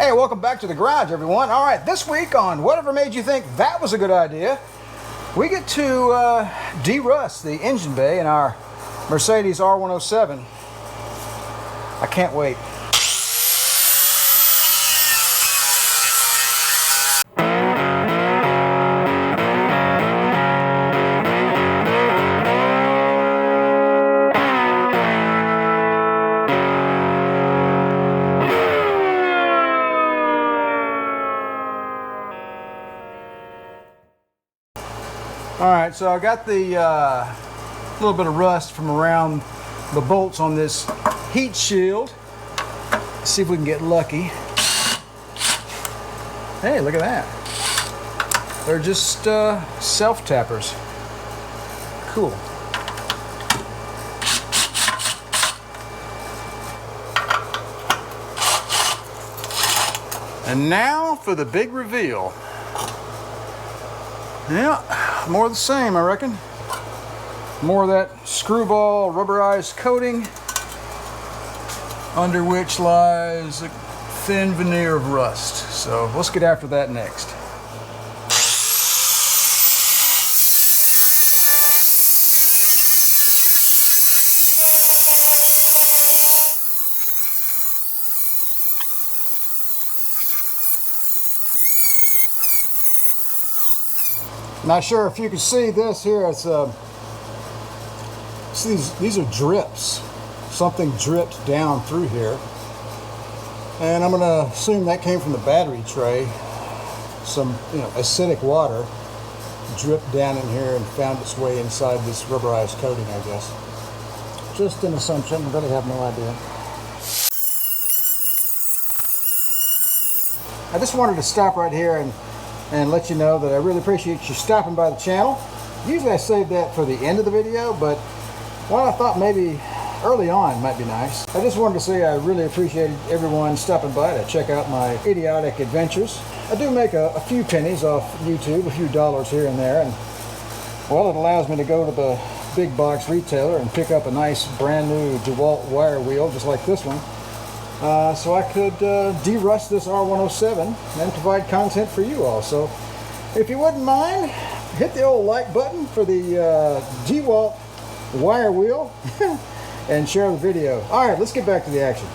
Hey, welcome back to the garage, everyone. All right, this week on Whatever Made You Think That Was a Good Idea, we get to de-rust the engine bay in our Mercedes R107. I can't wait. Alright, so I got the little bit of rust from around the bolts on this heat shield. Let's see if we can get lucky. Hey, look at that. They're just self-tappers. Cool. And now for the big reveal. Yeah, more of the same, I reckon. More of that screwball rubberized coating, under which lies a thin veneer of rust. So let's get after that next. Not sure if you can see this here. It's see these are drips. Something dripped down through here, and I'm gonna assume that came from the battery tray. Some acidic water dripped down in here and found its way inside this rubberized coating, I guess. Just an assumption. I really have no idea. I just wanted to stop right here and let you know that I really appreciate you stopping by the channel. Usually I save that for the end of the video, but I thought maybe early on might be nice. I just wanted to say I really appreciated everyone stopping by to check out my idiotic adventures. I do make a few pennies off YouTube, a few dollars here and there, and well, it allows me to go to the big box retailer and pick up a nice brand new DeWalt wire wheel just like this one. So I could de-rust this R107 and provide content for you all. So if you wouldn't mind, hit the old like button for the DeWalt wire wheel and share the video. Alright, let's get back to the action.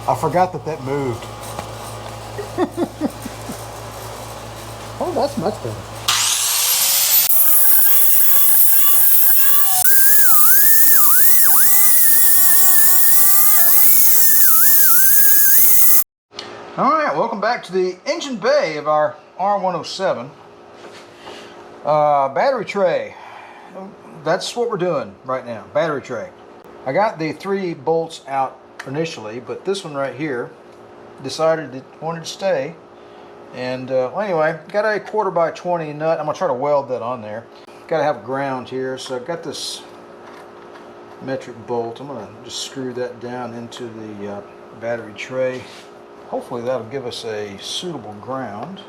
I forgot that moved. Oh, that's much better. Alright, welcome back to the engine bay of our R107. Battery tray. That's what we're doing right now, battery tray. I got the 3 bolts out initially, but this one right here decided it wanted to stay, and well, anyway, got a 1/4x20 nut. I'm gonna try to weld that on there. Got to have ground here, so I've got this metric bolt. I'm gonna just screw that down into the battery tray. Hopefully that'll give us a suitable ground.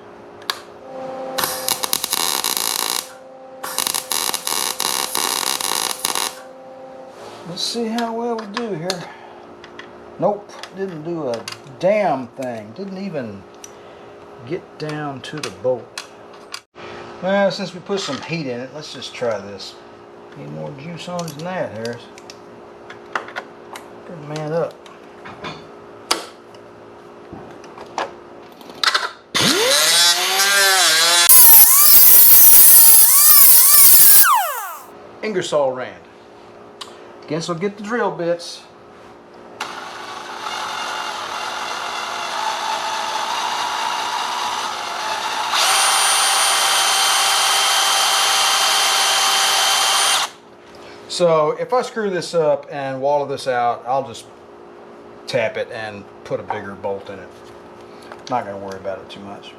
Let's see how well we do here. Nope, didn't do a damn thing. Didn't even get down to the bolt. Well, since we put some heat in it, let's just try this. Need more juice on than that, Harris. Good man up. Ingersoll Rand. Guess I'll get the drill bits. So if I screw this up and wallow this out, I'll just tap it and put a bigger bolt in it. Not going to worry about it too much.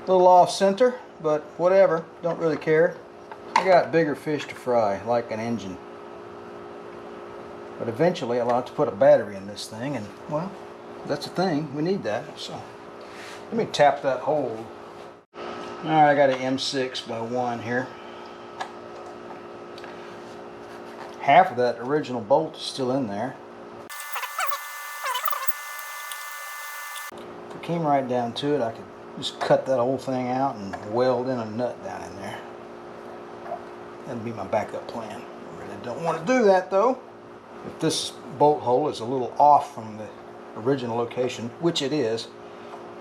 A little off center, but whatever, don't really care. I got bigger fish to fry, like an engine. But eventually I'll have to put a battery in this thing, and well, that's a thing, we need that. So let me tap that hole. Alright, I got an M6 by 1 here. Half of that original bolt is still in there. If it came right down to it, I could just cut that whole thing out and weld in a nut down in there. That'd be my backup plan. I really don't want to do that though. If this bolt hole is a little off from the original location, which it is,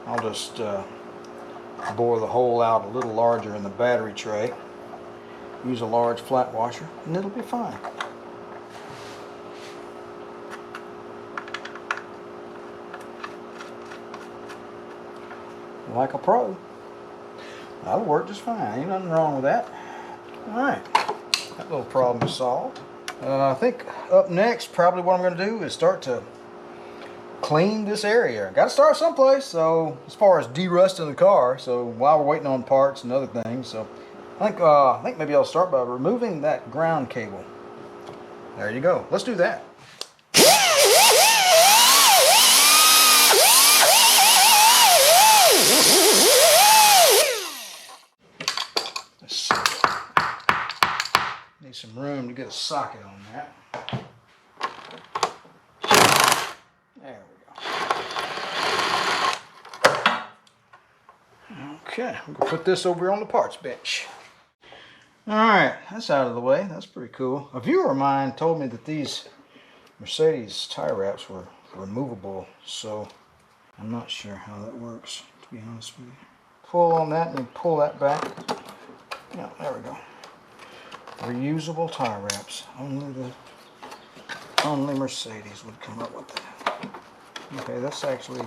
I'll just bore the hole out a little larger in the battery tray. Use a large flat washer and it'll be fine. Like a pro. That'll work just fine. Ain't nothing wrong with that. Alright, that little problem is solved. I think up next, probably what I'm going to do is start to clean this area. Got to start someplace. So as far as de-rusting the car, so while we're waiting on parts and other things, so I think maybe I'll start by removing that ground cable. There you go. Let's do that. Let's see. Need some room to get a socket on that. There we go. Okay, we're gonna put this over on the parts bench. Alright, that's out of the way. That's pretty cool. A viewer of mine told me that these Mercedes tie wraps were removable, so I'm not sure how that works, to be honest with you. Pull on that and then pull that back. Yeah, there we go. Reusable tie wraps. Only Mercedes would come up with that. Okay, that's actually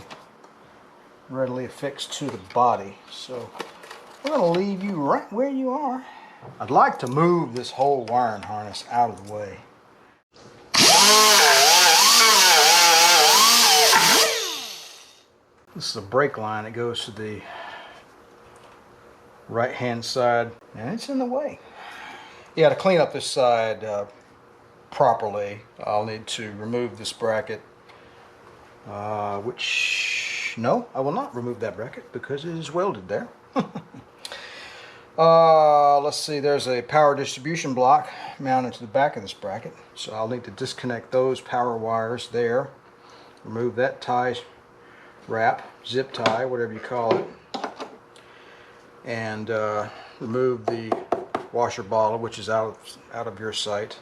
readily affixed to the body, so we're going to leave you right where you are. I'd like to move this whole wiring harness out of the way. This is a brake line that goes to the right hand side, and it's in the way. Yeah, to clean up this side properly, I'll need to remove this bracket, which, no, I will not remove that bracket because it is welded there. Let's see, there's a power distribution block mounted to the back of this bracket, so I'll need to disconnect those power wires there, remove that tie wrap, zip tie, whatever you call it, and remove the washer bottle, which is out of your sight,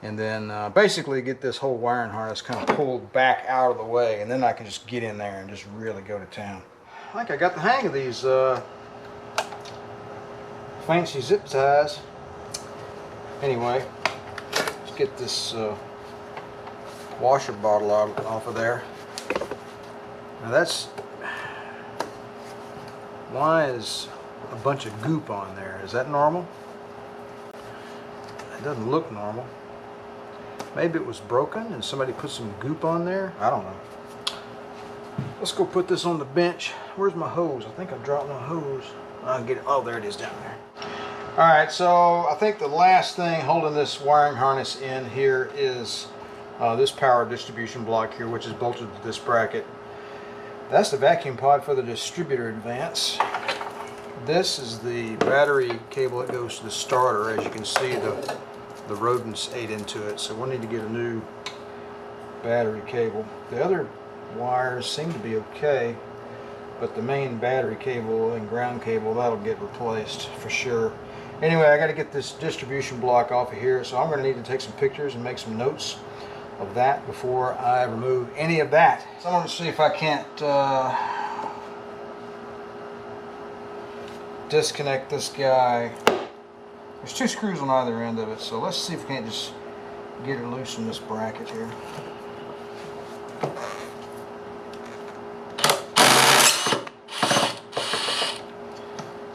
and then basically get this whole wiring harness kind of pulled back out of the way, and then I can just get in there and just really go to town. I think I got the hang of these fancy zip ties. Anyway, let's get this washer bottle off of there. Now why is a bunch of goop on there? Is that normal? It doesn't look normal. Maybe it was broken and somebody put some goop on there. I don't know. Let's go put this on the bench. Where's my hose? I think I dropped my hose. I'll get it. Oh, there it is down there. Alright, so I think the last thing holding this wiring harness in here is this power distribution block here, which is bolted to this bracket. That's the vacuum pod for the distributor advance. This is the battery cable that goes to the starter. As you can see, the rodents ate into it, so we'll need to get a new battery cable. The other wires seem to be okay, but the main battery cable and ground cable, that'll get replaced for sure. Anyway, I got to get this distribution block off of here, so I'm going to need to take some pictures and make some notes of that before I remove any of that. So I'm going to see if I can't disconnect this guy. There's 2 screws on either end of it, so let's see if we can't just get it loose from this bracket here.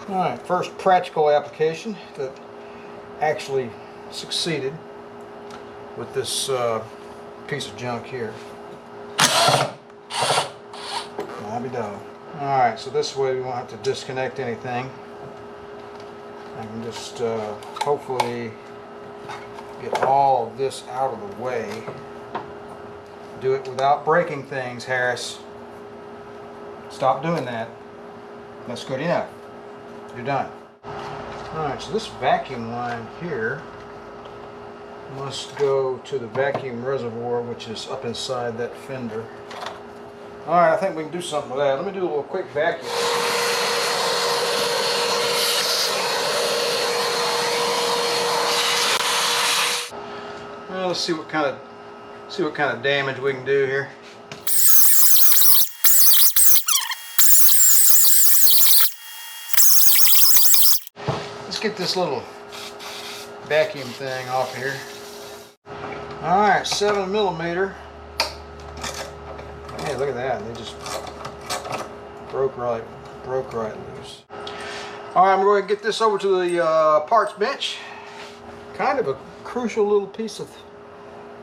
Alright, first practical application that actually succeeded with this piece of junk here. I'll be done. Alright, so this way we won't have to disconnect anything. I can just hopefully get all of this out of the way. Do it without breaking things, Harris. Stop doing that. That's good enough. You're done. Alright, so this vacuum line here must go to the vacuum reservoir, which is up inside that fender. Alright, I think we can do something with that. Let me do a little quick vacuum. Well, let's see what kind of damage we can do here. Let's get this little vacuum thing off here. Alright, 7mm. Hey, look at that. They just broke right loose. Alright, I'm going to get this over to the parts bench. Kind of a crucial little piece of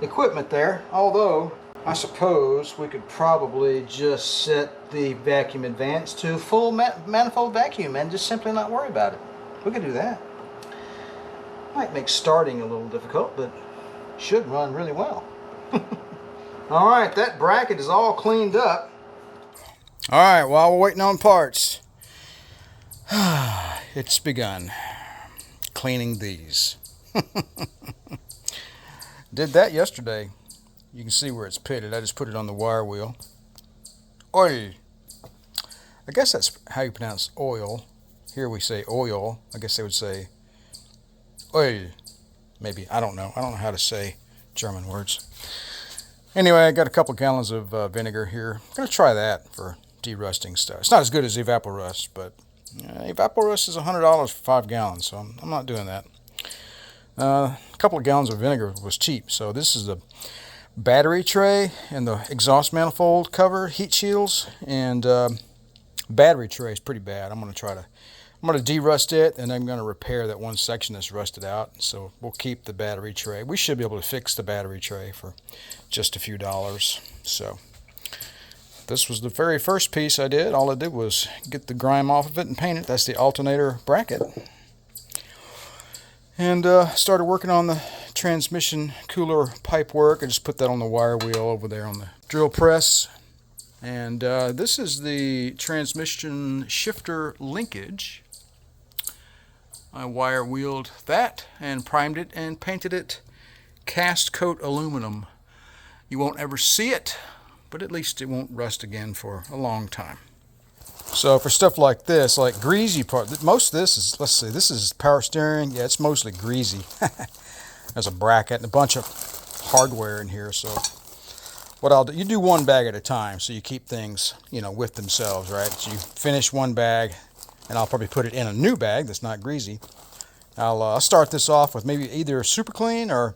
equipment there, although I suppose we could probably just set the vacuum advance to full manifold vacuum and just simply not worry about it. We could do that. Might make starting a little difficult, but should run really well. Alright, that bracket is all cleaned up. Alright, while we're waiting on parts, it's begun. Cleaning these. Did that yesterday. You can see where it's pitted. I just put it on the wire wheel. Oil. I guess that's how you pronounce oil. Here we say oil. I guess they would say oil. Maybe. I don't know. I don't know how to say German words. Anyway, I got a couple gallons of vinegar here. I'm going to try that for de-rusting stuff. It's not as good as Evaporust, but Evaporust is $100 for 5 gallons, so I'm not doing that. A couple of gallons of vinegar was cheap, so this is the battery tray and the exhaust manifold cover, heat shields, and battery tray is pretty bad. I'm going to de-rust it, and I'm going to repair that one section that's rusted out. So we'll keep the battery tray. We should be able to fix the battery tray for just a few dollars. So this was the very first piece I did. All I did was get the grime off of it and paint it. That's the alternator bracket. And started working on the transmission cooler pipe work. I just put that on the wire wheel over there on the drill press. And this is the transmission shifter linkage. I wire wheeled that and primed it and painted it cast coat aluminum. You won't ever see it, but at least it won't rust again for a long time. So for stuff like this, like greasy part, most of this is, let's see, this is power steering. Yeah, it's mostly greasy. There's a bracket and a bunch of hardware in here. So what I'll do, you do one bag at a time, so you keep things, with themselves, right? So you finish one bag, and I'll probably put it in a new bag that's not greasy. I'll start this off with maybe either super clean or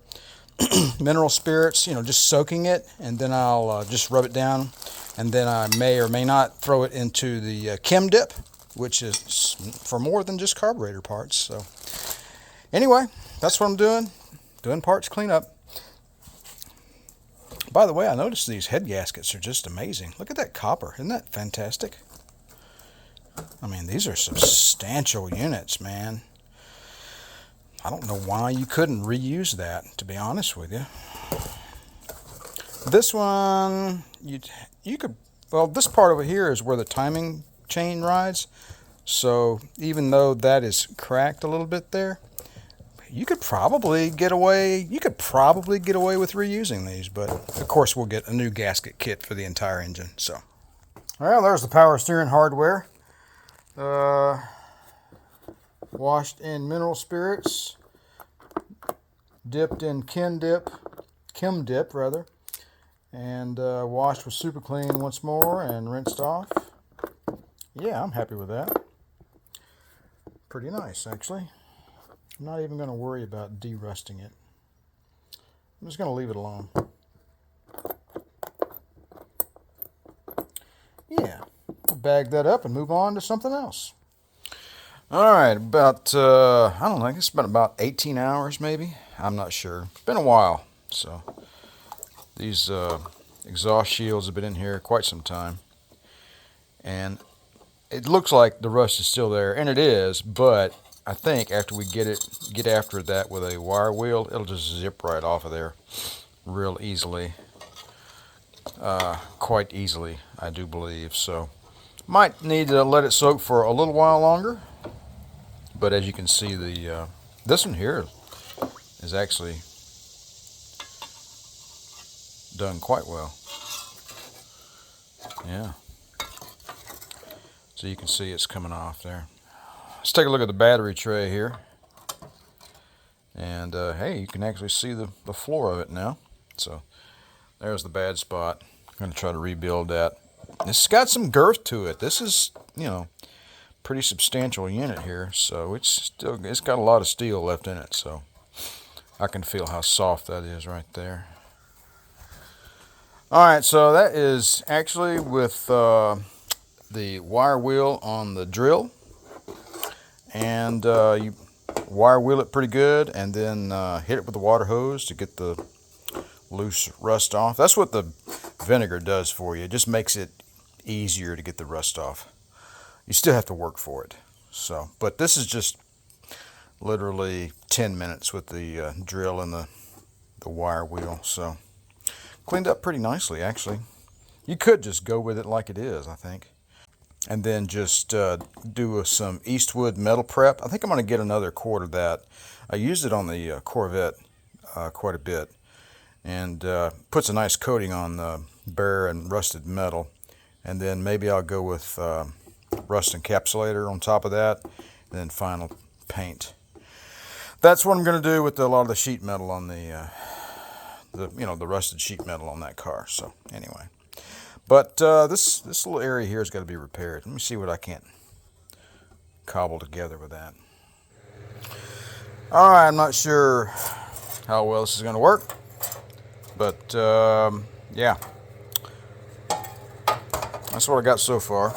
mineral spirits, just soaking it, and then I'll just rub it down, and then I may or may not throw it into the chem dip, which is for more than just carburetor parts. So anyway, that's what I'm doing parts cleanup. By the way, I noticed these head gaskets are just amazing. Look at that copper. Isn't that fantastic? I mean, these are substantial units, man. I don't know why you couldn't reuse that, to be honest with you. This one, you could, well, this part over here is where the timing chain rides. So even though that is cracked a little bit there, you could probably get away with reusing these, but of course we'll get a new gasket kit for the entire engine. So, well, there's the power steering hardware. Washed in mineral spirits, dipped in chem dip, and washed with super clean once more and rinsed off. Yeah, I'm happy with that. Pretty nice, actually. I'm not even going to worry about de-rusting it. I'm just going to leave it alone. Yeah, bag that up and move on to something else. All right, about, I don't know, I guess it's been about 18 hours maybe. I'm not sure. It's been a while. So these exhaust shields have been in here quite some time. And it looks like the rust is still there, and it is, but I think after we get after that with a wire wheel, it'll just zip right off of there real easily. Quite easily, I do believe. So might need to let it soak for a little while longer, but as you can see, the this one here is actually done quite well. Yeah, so you can see it's coming off there. Let's take a look at the battery tray here, and hey, you can actually see the floor of it now. So there's the bad spot. I'm going to try to rebuild that. It's got some girth to it. This is, you know, pretty substantial unit here, so it's got a lot of steel left in it, so I can feel how soft that is right there. Alright, so that is actually with the wire wheel on the drill, and you wire wheel it pretty good, and then hit it with the water hose to get the loose rust off. That's what the vinegar does for you. It just makes it easier to get the rust off. You still have to work for it. So, but this is just literally 10 minutes with the drill and the wire wheel. So cleaned up pretty nicely, actually. You could just go with it like it is, I think, and then just do some Eastwood metal prep. I think I'm going to get another quart of that. I used it on the Corvette quite a bit, and puts a nice coating on the bare and rusted metal. And then maybe I'll go with rust encapsulator on top of that, and then final paint. That's what I'm going to do with a lot of the sheet metal on the rusted sheet metal on that car. So anyway, but this little area here has got to be repaired. Let me see what I can't cobble together with that. All right, I'm not sure how well this is going to work, but yeah, that's what I got so far.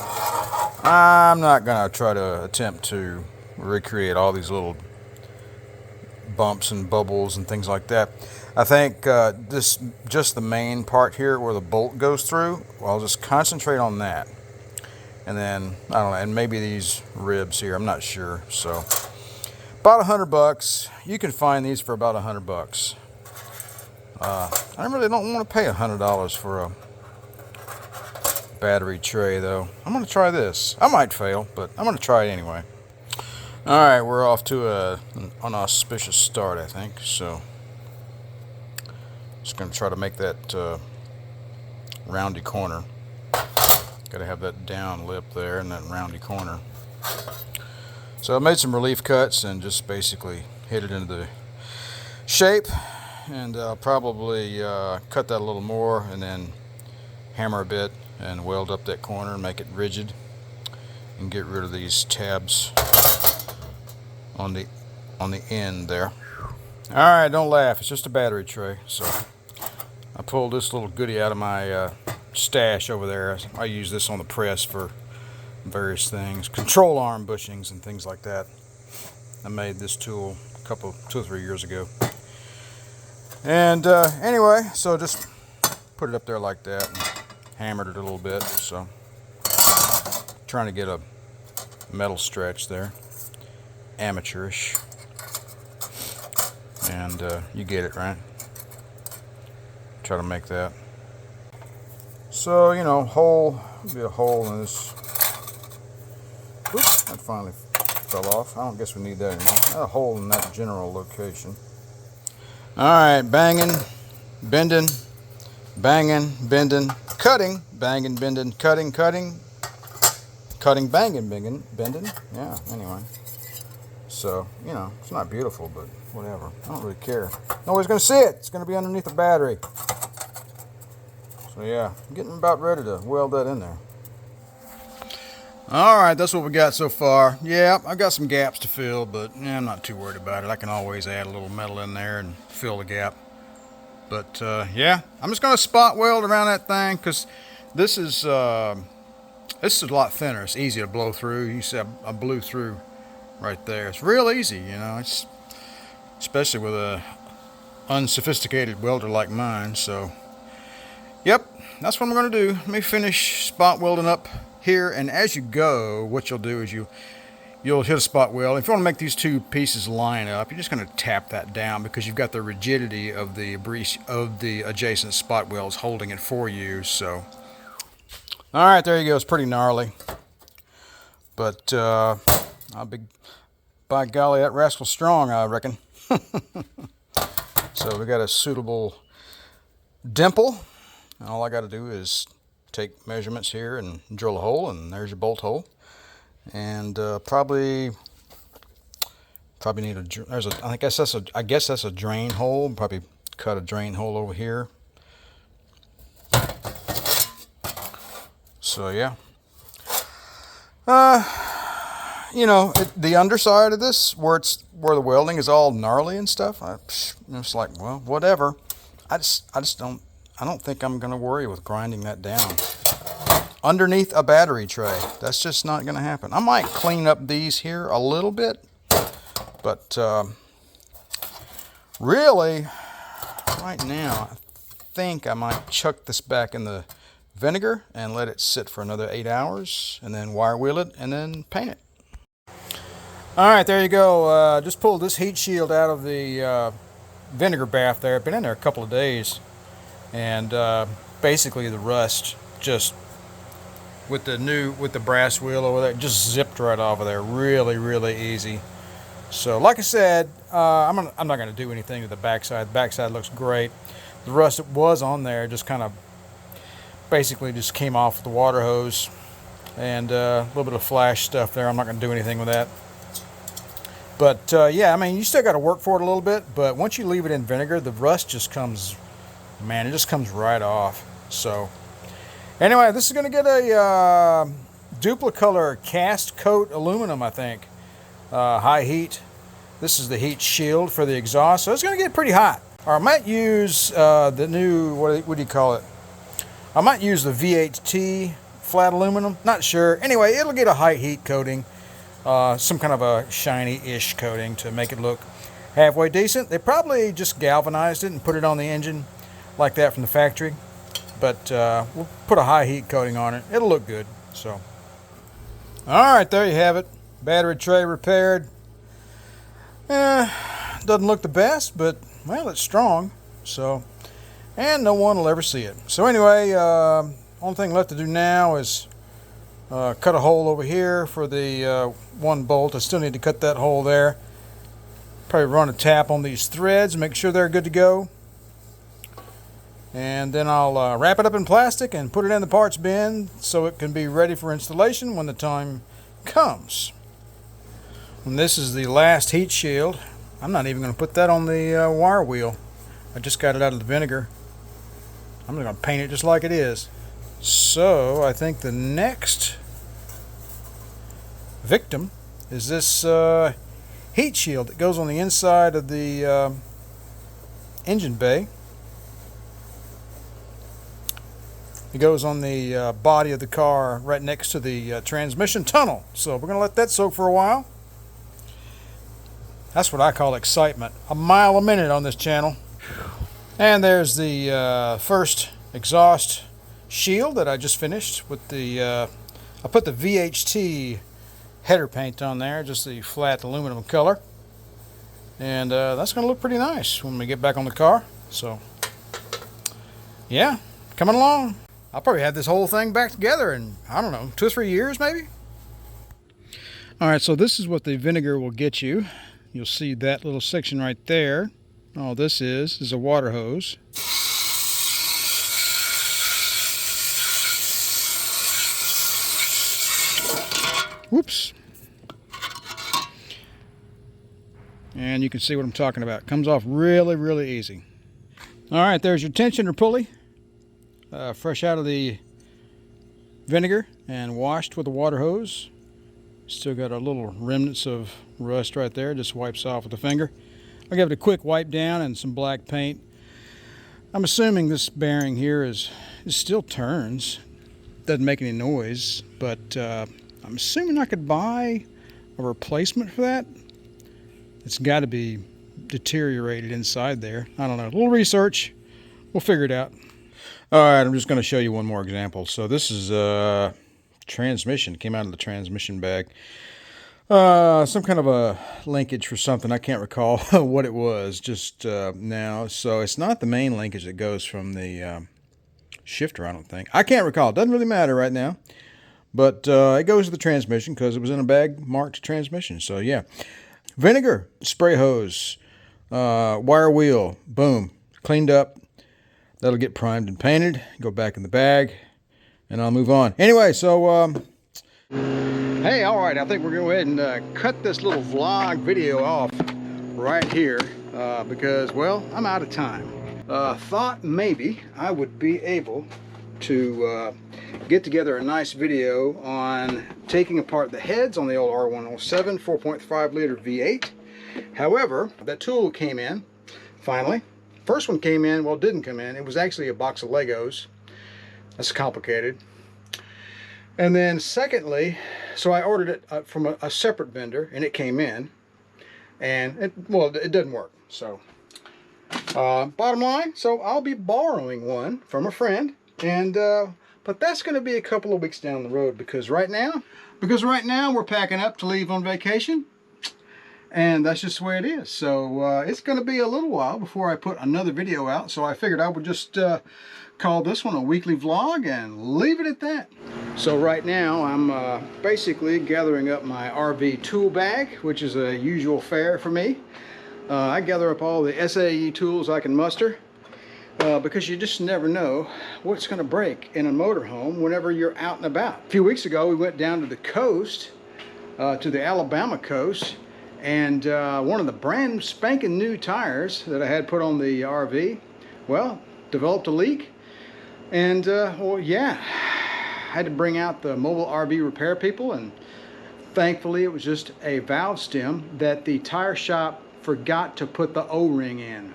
I'm not going to try to attempt to recreate all these little bumps and bubbles and things like that. I think just the main part here where the bolt goes through, I'll just concentrate on that. And then, I don't know, and maybe these ribs here, I'm not sure. So, about $100. You can find these for about $100. I really don't want to pay $100 for a battery tray, though. I'm going to try this. I might fail, but I'm going to try it anyway. All right, we're off to an unauspicious start, I think. So, just going to try to make that roundy corner. Got to have that down lip there and that roundy corner. So I made some relief cuts and just basically hit it into the shape, and I'll probably cut that a little more and then hammer a bit and weld up that corner and make it rigid and get rid of these tabs on the end there. Alright, don't laugh, it's just a battery tray. So I pulled this little goodie out of my stash over there. I use this on the press for various things, control arm bushings and things like that. I made this tool 2 or 3 years ago. And anyway, so just put it up there like that and hammered it a little bit. So trying to get a metal stretch there, amateurish, and you get it, right? Try to make that. So, you know, be a hole in this. Oops, that finally fell off. I don't guess we need that anymore. A hole in that general location. Alright, banging, bending, banging, bending, cutting, banging, bending, cutting, banging, bending. Yeah, anyway. So, you know, it's not beautiful, but whatever. I don't really care. Nobody's going to see it. It's going to be underneath the battery. So yeah, I'm getting about ready to weld that in there. Alright, that's what we got so far. Yeah, I've got some gaps to fill, but yeah, I'm not too worried about it. I can always add a little metal in there and fill the gap. But yeah, I'm just going to spot weld around that thing, because this is a lot thinner. It's easy to blow through. You see, I blew through right there. It's real easy, you know. It's especially with a unsophisticated welder like mine. So, yep, that's what I'm going to do. Let me finish spot welding up here, and as you go, what you'll do is you'll hit a spot weld. If you want to make these two pieces line up, you're just going to tap that down because you've got the rigidity of the adjacent spot welds holding it for you. So, all right, there you go. It's pretty gnarly, but by golly, that rascal's strong, I reckon. So we got a suitable dimple. And all I got to do is take measurements here and drill a hole, and there's your bolt hole. And probably need I guess that's a drain hole. Probably cut a drain hole over here. So yeah. You know, the underside of this, where the welding is all gnarly and stuff, it's like, well, whatever. I don't think I'm gonna worry with grinding that down underneath a battery tray. That's just not gonna happen. I might clean up these here a little bit, but really, right now, I think I might chuck this back in the vinegar and let it sit for another 8 hours, and then wire wheel it and then paint it. All right, there you go. Just pulled this heat shield out of the vinegar bath there. Been in there a couple of days, and basically the rust just with the brass wheel over there just zipped right off of there. Really easy. So like I said, I'm not going to do anything to the backside. The backside looks great. The rust that was on there just kind of basically just came off with the water hose, and a little bit of flash stuff there. I'm not going to do anything with that. But yeah, I mean, you still got to work for it a little bit, but once you leave it in vinegar, the rust just comes, man, it just comes right off. So anyway, this is going to get a duplicolor cast coat aluminum, I think. High heat. This is the heat shield for the exhaust, so it's going to get pretty hot. Or I might use the new, what do you call it? I might use the VHT flat aluminum, not sure. Anyway, it'll get a high heat coating. Some kind of a shiny-ish coating to make it look halfway decent. They probably just galvanized it and put it on the engine like that from the factory. But we'll put a high heat coating on it. It'll look good. So, all right, there you have it. Battery tray repaired. Doesn't look the best, but well, it's strong. So, and no one will ever see it. So anyway, only thing left to do now is cut a hole over here for the one bolt. I still need to cut that hole there. Probably run a tap on these threads, make sure they're good to go. And then I'll wrap it up in plastic and put it in the parts bin so it can be ready for installation when the time comes. And this is the last heat shield. I'm not even going to put that on the wire wheel. I just got it out of the vinegar. I'm going to paint it just like it is. So I think the next victim is this heat shield that goes on the inside of the engine bay. It goes on the body of the car right next to the transmission tunnel. So we're going to let that soak for a while. That's what I call excitement. A mile a minute on this channel. And there's the first exhaust shield that I just finished with the I put the VHT header paint on there, just the flat aluminum color, and that's gonna look pretty nice when we get back on the car. So yeah, coming along. I'll probably have this whole thing back together in, I don't know, 2 or 3 years maybe. All right, so this is what the vinegar will get you. You'll see that little section right there. All this is a water hose. Whoops. And you can see what I'm talking about. Comes off really easy. All right, there's your tensioner pulley. Fresh out of the vinegar and washed with a water hose. Still got a little remnants of rust right there. Just wipes off with a finger. I'll give it a quick wipe down and some black paint. I'm assuming this bearing here is still turns. Doesn't make any noise, but I'm assuming I could buy a replacement for that. It's got to be deteriorated inside there. I don't know. A little research. We'll figure it out. All right, I'm just going to show you one more example. So this is transmission. It came out of the transmission bag. Some kind of a linkage for something. I can't recall what it was just now. So it's not the main linkage that goes from the shifter, I don't think. I can't recall. It doesn't really matter right now. But it goes to the transmission because it was in a bag marked transmission. So yeah. Vinegar, spray hose, wire wheel, boom, cleaned up. That'll get primed and painted, go back in the bag, and I'll move on. Anyway, so hey, all right, I think we're going to go ahead and cut this little vlog video off right here because, well, I'm out of time. Thought maybe I would be able to get together a nice video on taking apart the heads on the old R107 4.5 liter V8. However, that tool came in, finally. First one came in, well, it didn't come in. It was actually a box of Legos. That's complicated. And then secondly, so I ordered it from a separate vendor, and it came in, and it doesn't work. So bottom line, so I'll be borrowing one from a friend, and but that's going to be a couple of weeks down the road because right now we're packing up to leave on vacation, and that's just the way it is. So it's going to be a little while before I put another video out, so I figured I would just call this one a weekly vlog and leave it at that. So right now I'm basically gathering up my RV tool bag, which is a usual fare for me. I gather up all the SAE tools I can muster because you just never know what's going to break in a motorhome whenever you're out and about. A few weeks ago we went down to the coast, to the Alabama coast, and one of the brand spanking new tires that I had put on the RV, well, developed a leak. And well, yeah, I had to bring out the mobile RV repair people, and thankfully it was just a valve stem that the tire shop forgot to put the O-ring in.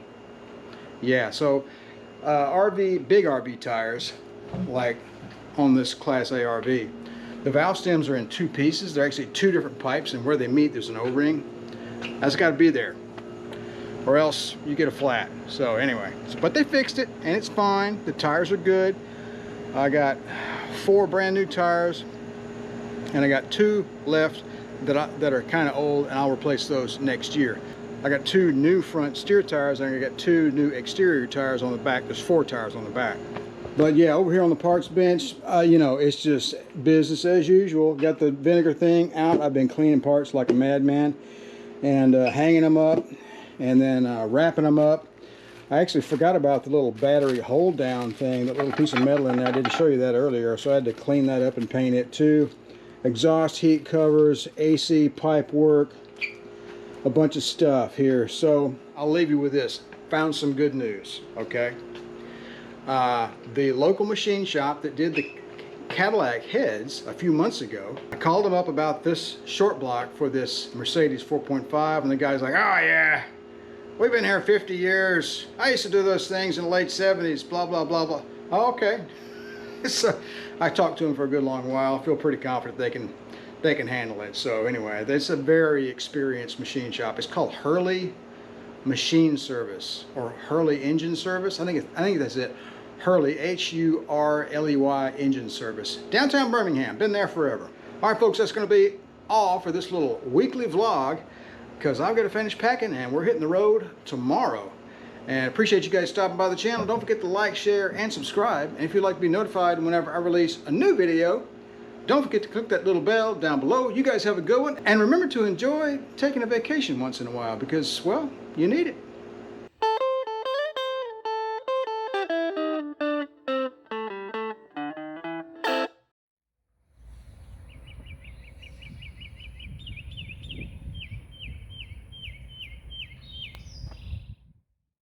Yeah, so big RV tires, like on this Class A RV, the valve stems are in two pieces. They're actually two different pipes, and where they meet there's an O-ring. That's got to be there, or else you get a flat. So anyway, but they fixed it and it's fine. The tires are good. I got 4 brand new tires, and I got 2 left that are kind of old, and I'll replace those next year. I got 2 new front steer tires, and I got 2 new exterior tires on the back. There's 4 tires on the back. But yeah, over here on the parts bench, you know, it's just business as usual. Got the Vinegar thing out. I've been cleaning parts like a madman, and hanging them up, and then wrapping them up. I actually forgot about the little battery hold down thing, that little piece of metal in there. I didn't show you that earlier, so I had to clean that up and paint it too. Exhaust heat covers, AC pipe work, a bunch of stuff here. So I'll leave you with this. Found some good news, okay? The local machine shop that did the Cadillac heads a few months ago, I called them up about this short block for this Mercedes 4.5, and the guy's like, oh yeah, we've been here 50 years. I used to do those things in the late 70s, blah, blah, blah, blah. Oh, okay. So I talked to him for a good long while. I feel pretty confident they can handle it. So anyway, it's a very experienced machine shop. It's called Hurley Machine Service, or Hurley Engine Service. I think that's it. Hurley, H-U-R-L-E-Y Engine Service. Downtown Birmingham. Been there forever. All right, folks, that's going to be all for this little weekly vlog, because I've got to finish packing and we're hitting the road tomorrow. And appreciate you guys stopping by the channel. Don't forget to like, share, and subscribe. And if you'd like to be notified whenever I release a new video, don't forget to click that little bell down below. You guys have a good one. And remember to enjoy taking a vacation once in a while, because, well, you need it.